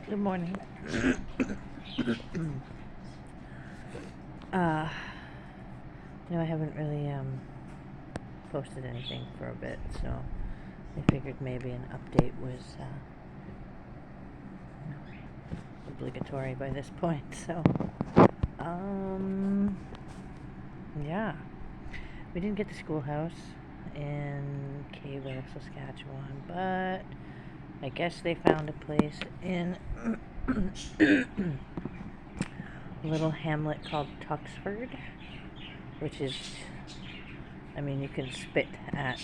Good morning. uh, I haven't really posted anything for a bit, so I figured maybe an update was obligatory by this point. So, yeah, we didn't get the schoolhouse in Cayville, Saskatchewan, but I guess they found a place in a little hamlet called Tuxford, which is, you can spit at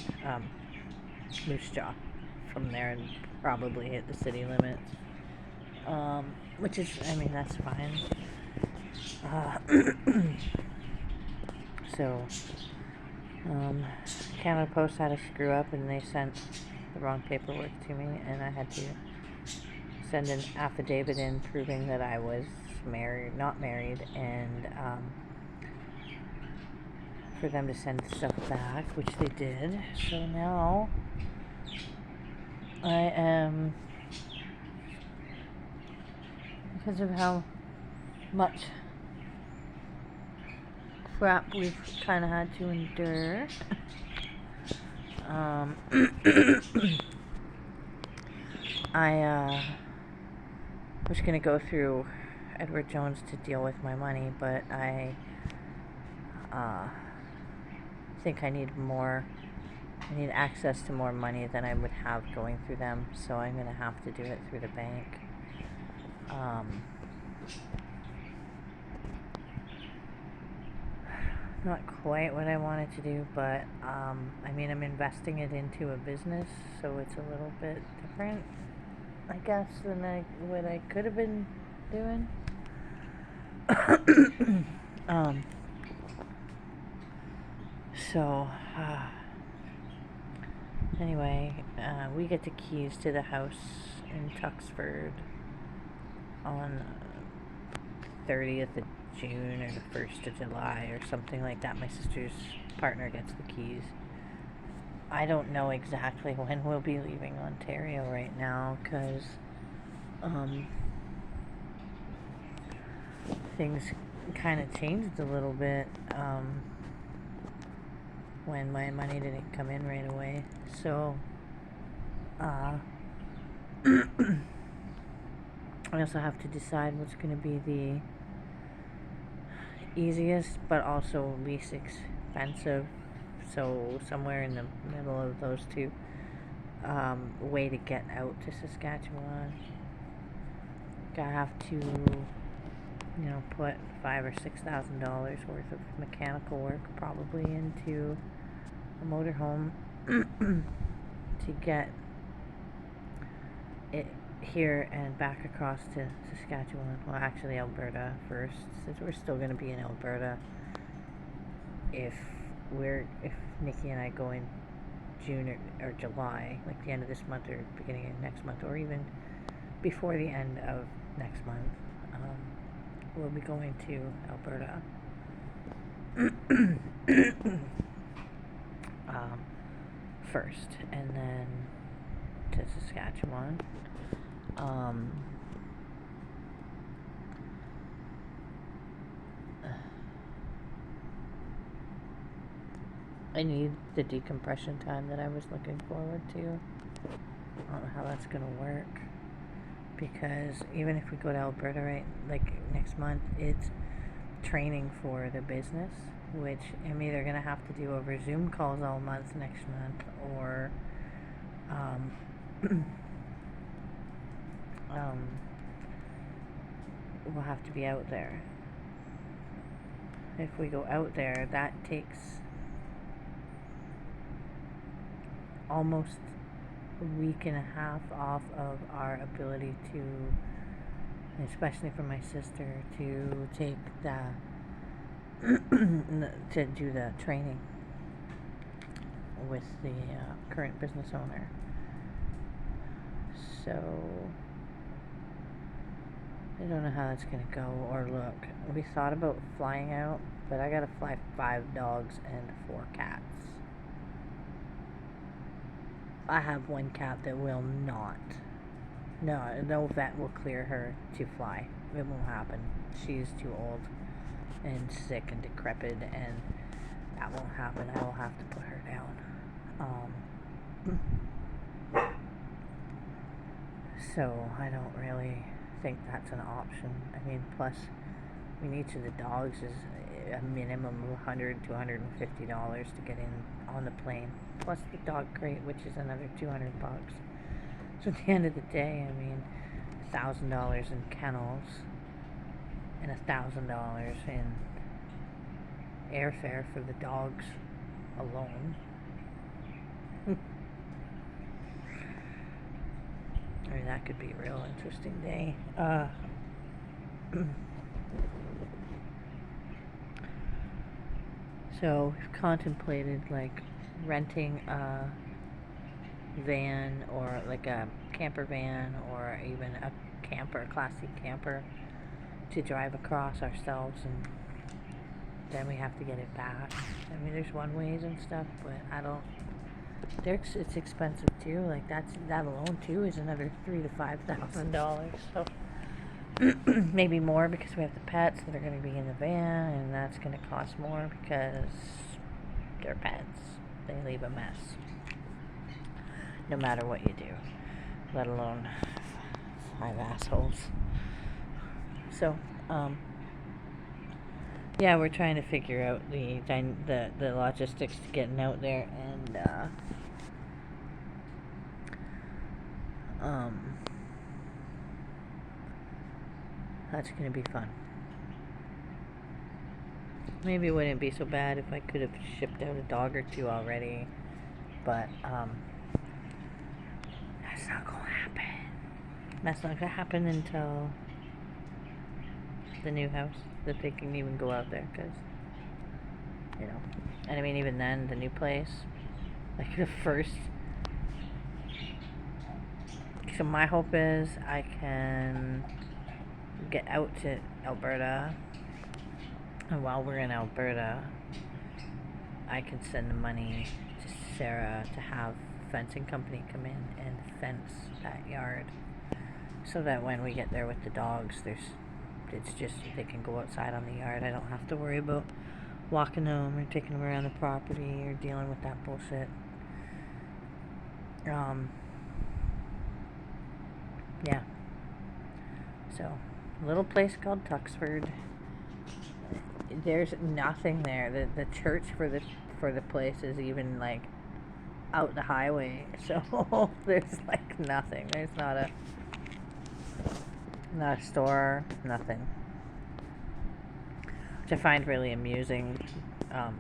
Moose Jaw from there and probably hit the city limits, which is, that's fine. So, Canada Post had a screw up and they sent the wrong paperwork to me, and I had to send an affidavit in proving that I was not married, and for them to send stuff back, which they did. So now I am, because of how much crap we've kind of had to endure, I was going to go through Edward Jones to deal with my money, but I think I need access to more money than I would have going through them, so I'm going to have to do it through the bank. Not quite what I wanted to do, but I'm investing it into a business, so it's a little bit different, I guess, than what I could have been doing. So, anyway, we get the keys to the house in Tuxford on 30th of June or the 1st of July or something like that. My sister's partner gets the keys. I don't know exactly when we'll be leaving Ontario right now, because things kind of changed a little bit when my money didn't come in right away. So I also have to decide what's going to be the easiest but also least expensive, so somewhere in the middle of those two, way to get out to Saskatchewan. I have to put $5,000 or $6,000 worth of mechanical work probably into a motorhome to get it here and back across to Saskatchewan. Well, actually Alberta first, since we're still going to be in Alberta if Nikki and I go in June or July, like the end of this month or beginning of next month, or even before the end of next month, we'll be going to Alberta first, and then to Saskatchewan. I need the decompression time that I was looking forward to. I don't know how that's going to work, because even if we go to Alberta next month, it's training for the business, which I'm either going to have to do over Zoom calls all month next month, or we'll have to be out there. If we go out there, that takes almost a week and a half off of our ability to, especially for my sister, to take to do the training with the current business owner. So I don't know how that's going to go or look. We thought about flying out, but I got to fly 5 dogs and 4 cats. I have 1 cat that will not No vet will clear her to fly. It won't happen. She's too old and sick and decrepit, and that won't happen. I will have to put her down. So I don't really think that's an option. I mean, plus, I mean, each of the dogs is a minimum of $100 to $150 to get in on the plane, plus the dog crate, which is another $200. So at the end of the day, I mean, $1,000 in kennels and $1,000 in airfare for the dogs alone. I mean, that could be a real interesting day. So we've contemplated like renting a van, or like a camper van, or even a camper, a Class C camper, to drive across ourselves, and then we have to get it back. I mean, there's one-ways and stuff, but I don't. It's expensive too. Like that alone too is another $3,000 to $5,000. So maybe more, because we have the pets that are going to be in the van, and that's going to cost more because they're pets. They leave a mess, no matter what you do, let alone 5 assholes. So, yeah, we're trying to figure out the logistics to getting out there, and that's going to be fun. Maybe it wouldn't be so bad if I could have shipped out a dog or two already, but that's not going to happen. That's not going to happen until the new house, that they can even go out there, because, you know, and I mean, even then, the new place, like the first, so my hope is I can get out to Alberta, and while we're in Alberta, I can send the money to Sarah to have a fencing company come in and fence that yard, so that when we get there with the dogs, it's just, they can go outside on the yard. I don't have to worry about walking them or taking them around the property or dealing with that bullshit. Yeah. So, a little place called Tuxford. There's nothing there. The church for the place is even like out the highway. So there's like nothing. There's not a store, nothing. Which I find really amusing,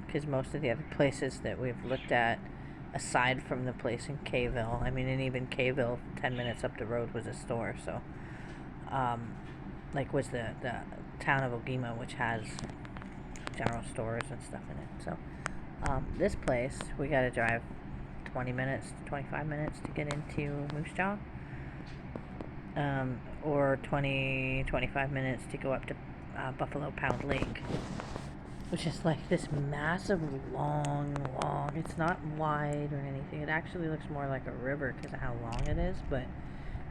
because most of the other places that we've looked at, aside from the place in Kayville, I mean, and even Kayville, 10 minutes up the road, was a store. So, like, was the town of Ogima, which has general stores and stuff in it. So, this place, we got to drive 20 minutes, 25 minutes to get into Moose Jaw. Or 25 minutes to go up to Buffalo Pound Lake, which is like this massive, long, it's not wide or anything. It actually looks more like a river because of how long it is, but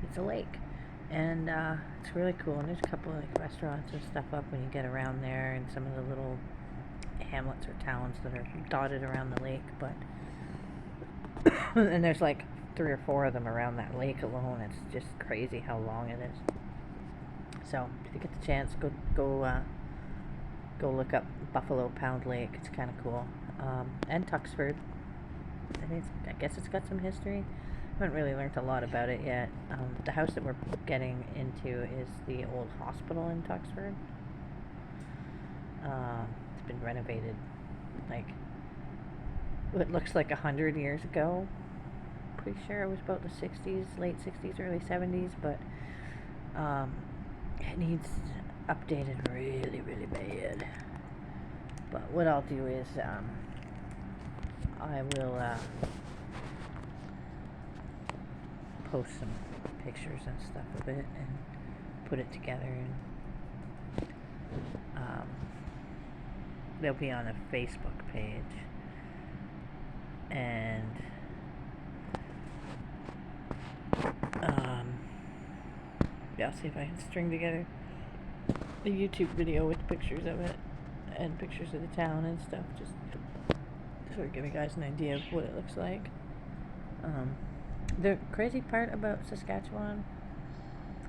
it's a lake. And it's really cool. And there's a couple of like restaurants and stuff up when you get around there, and some of the little hamlets or towns that are dotted around the lake. But and there's like 3 or 4 of them around that lake alone. It's just crazy how long it is. So if you get the chance, go look up Buffalo Pound Lake. It's kind of cool. And Tuxford. I guess it's got some history. I haven't really learned a lot about it yet. The house that we're getting into is the old hospital in Tuxford. It's been renovated, like, it looks like 100 years ago. Pretty sure it was about the 60s, late 60s, early 70s, but it needs updated really, really bad. But what I'll do is I will post some pictures and stuff of it and put it together, and they'll be on a Facebook page, and I'll see if I can string together a YouTube video with pictures of it and pictures of the town and stuff, just to sort of give you guys an idea of what it looks like. The crazy part about Saskatchewan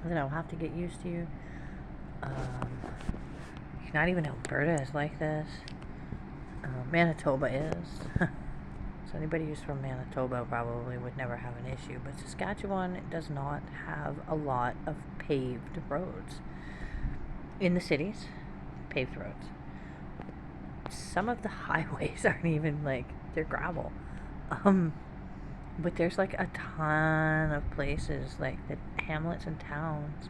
that I'll have to get used to, not even Alberta is like this. Manitoba is. So anybody who's from Manitoba probably would never have an issue, but Saskatchewan does not have a lot of paved roads. In the cities, paved roads. Some of the highways aren't even they're gravel. But there's a ton of places, the hamlets and towns,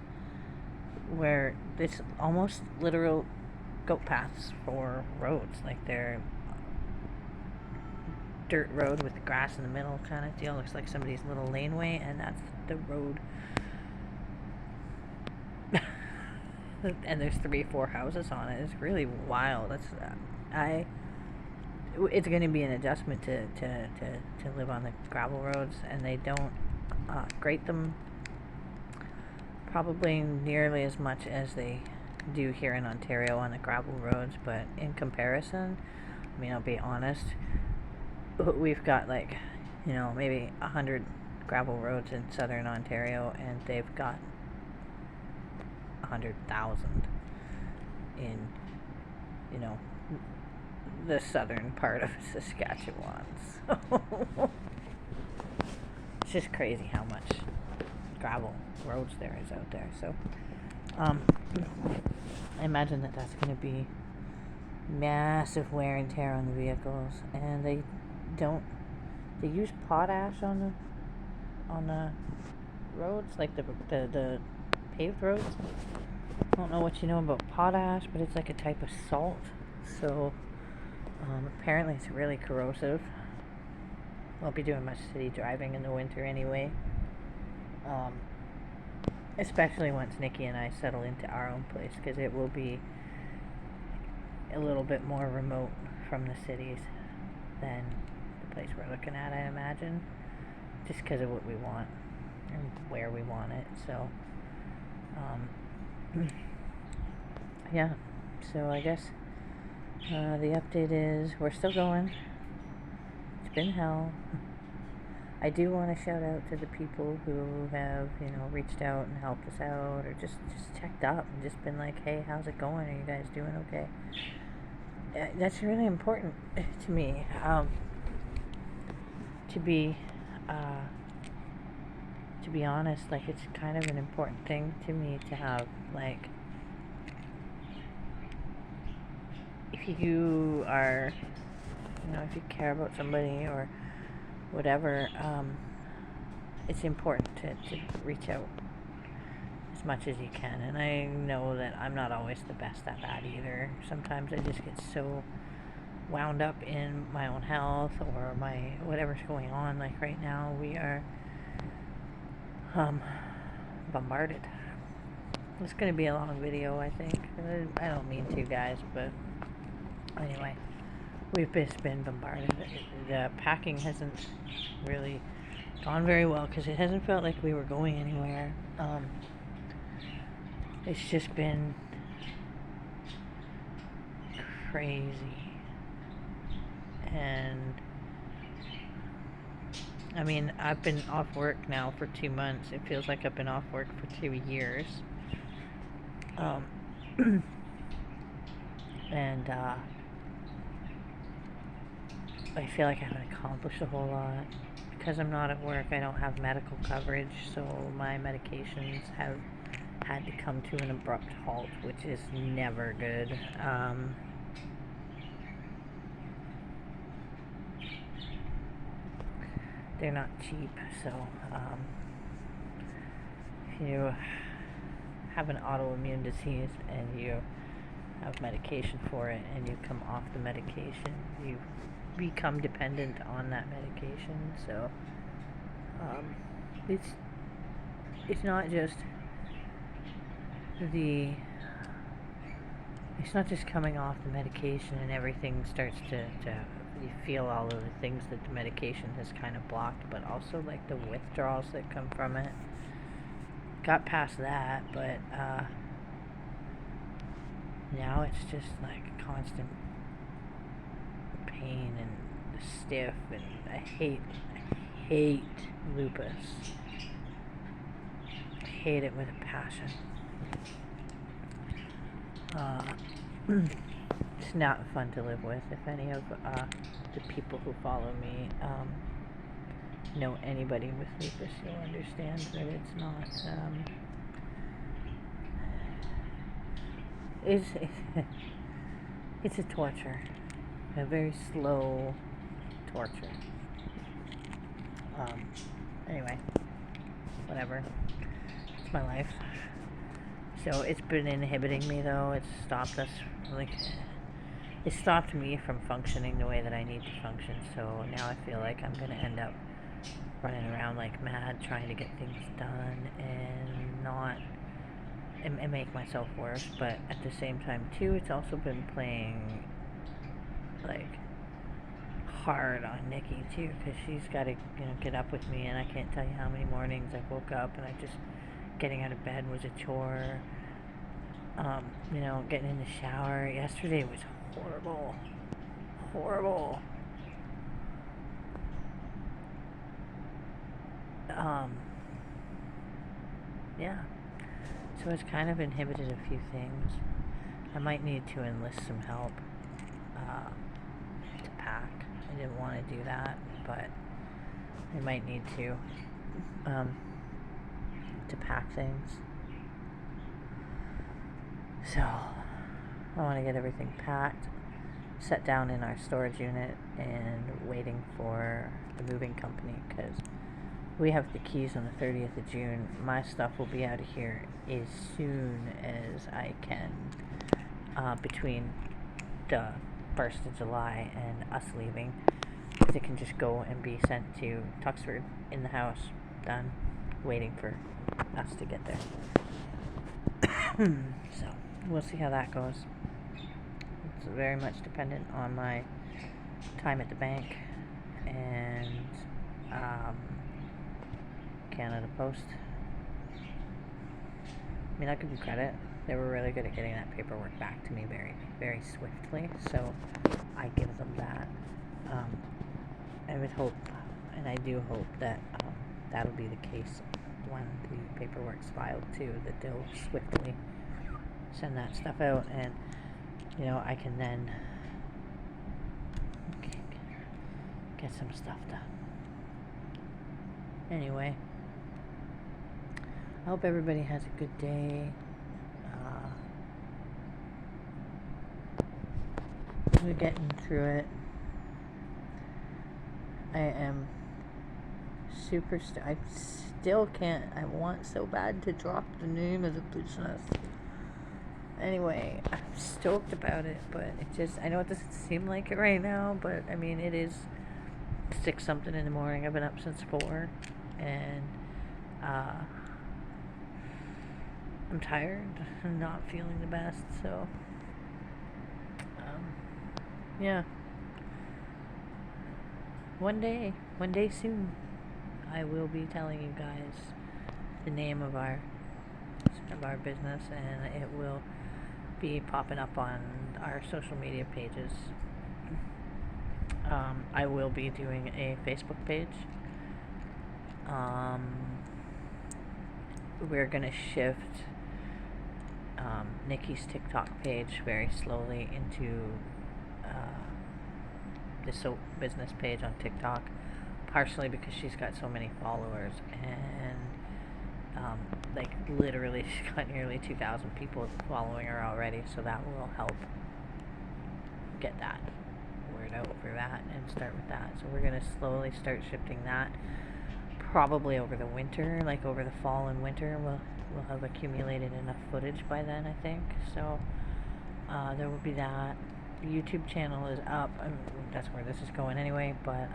where it's almost literal goat paths for roads. They're dirt road with the grass in the middle kind of deal. Looks like somebody's little laneway, and that's the road. And there's 3-4 houses on it. It's really wild. It's going to be an adjustment to live on the gravel roads, and they don't grate them probably nearly as much as they do here in Ontario on the gravel roads. But in comparison, I'll be honest, we've got maybe 100 gravel roads in southern Ontario, and they've got 100,000 in the southern part of Saskatchewan. So it's just crazy how much gravel roads there is out there. So I imagine that's going to be massive wear and tear on the vehicles, and they use potash on the roads, the paved roads. I don't know what you know about potash, but it's a type of salt. So apparently it's really corrosive. Won't be doing much city driving in the winter anyway. Especially once Nikki and I settle into our own place, because it will be a little bit more remote from the cities than the place we're looking at, I imagine, just because of what we want and where we want it. So yeah, so I guess the update is we're still going. It's been hell. I do want to shout out to the people who have, reached out and helped us out, or just checked up and just been like, hey, how's it going? Are you guys doing okay? That's really important to me. To be honest, it's kind of an important thing to me to have, if you are, if you care about somebody or whatever, it's important to reach out as much as you can. And I know that I'm not always the best at that either. Sometimes I just get so wound up in my own health or my whatever's going on. Right now we are bombarded. It's going to be a long video, I think. I don't mean to, guys, but anyway, we've just been bombarded. The packing hasn't really gone very well because it hasn't felt like we were going anywhere. It's just been crazy. And I've been off work now for 2 months. It feels like I've been off work for 2 years. And I feel like I haven't accomplished a whole lot. Because I'm not at work, I don't have medical coverage, so my medications have had to come to an abrupt halt, which is never good. They're not cheap, so if you have an autoimmune disease and you have medication for it and you come off the medication, you become dependent on that medication. So it's not just coming off the medication and everything starts to you feel all of the things that the medication has kind of blocked, but also the withdrawals that come from it. got past that, but now it's just like constant pain and stiff, and I hate lupus. I hate it with a passion. It's not fun to live with. If any of the people who follow me know anybody with lupus, you'll understand that it's not. It's a torture, a very slow torture. Anyway, whatever. It's my life. So it's been inhibiting me, though. It's stopped us, like, it stopped me from functioning the way that I need to function. So now I feel like I'm gonna end up running around like mad, trying to get things done and make myself worse. But at the same time, too, it's also been playing like hard on Nikki too, because she's got to get up with me, and I can't tell you how many mornings I woke up and I just getting out of bed was a chore. Getting in the shower yesterday was horrible. Yeah. So it's kind of inhibited a few things. I might need to enlist some help to pack. I didn't want to do that, but I might need to pack things. So I want to get everything packed, set down in our storage unit, and waiting for the moving company, because we have the keys on the 30th of June. My stuff will be out of here as soon as I can, between the 1st of July and us leaving, because it can just go and be sent to Tuxford in the house, done, waiting for us to get there. So we'll see how that goes. It's very much dependent on my time at the bank and Canada Post. I mean, I'll give them credit. They were really good at getting that paperwork back to me very, very swiftly, so I give them that. I would hope, and I do hope, that that'll be the case when the paperwork's filed too, that they'll swiftly send that stuff out, and I can then get some stuff done. Anyway, I hope everybody has a good day. We're getting through it. I am super I still can't. I want so bad to drop the name of the business. Anyway, I'm stoked about it, but I know it doesn't seem like it right now, but I mean, it is 6 something in the morning. I've been up since 4, and I'm tired. I'm not feeling the best, so yeah. One day soon, I will be telling you guys the name of our business, and it will be popping up on our social media pages. I will be doing a Facebook page. We're gonna shift Nikki's TikTok page very slowly into the soap business page on TikTok, partially because she's got so many followers, and literally she's got nearly 2,000 people following her already, so that will help get that word out for that and start with that. So we're gonna slowly start shifting that, probably over the winter, like over the fall and winter. We'll have accumulated enough footage by then, I think. So there will be that. The YouTube channel is up. I mean, that's where this is going anyway, but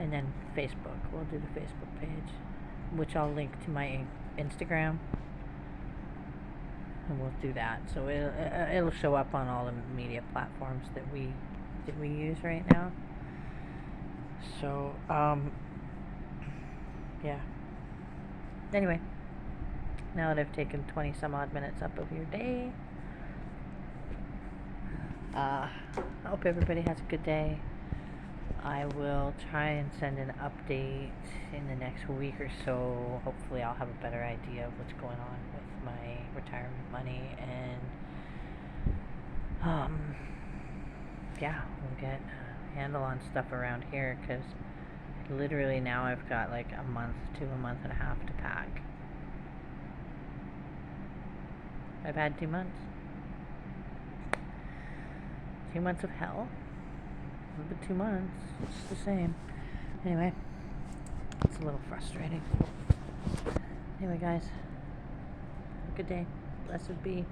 and then Facebook. We'll do the Facebook page, which I'll link to my Instagram, and we'll do that. So it'll show up on all the media platforms that we use right now. So, yeah. Anyway, now that I've taken 20 some odd minutes up of your day, I hope everybody has a good day. I will try and send an update in the next week or so. Hopefully I'll have a better idea of what's going on with my retirement money, and yeah, we'll get a handle on stuff around here, because literally now I've got like a month to a month and a half to pack. I've had 2 months. 2 months of hell. But 2 months, it's the same. Anyway, it's a little frustrating. Anyway, guys, have a good day. Blessed be.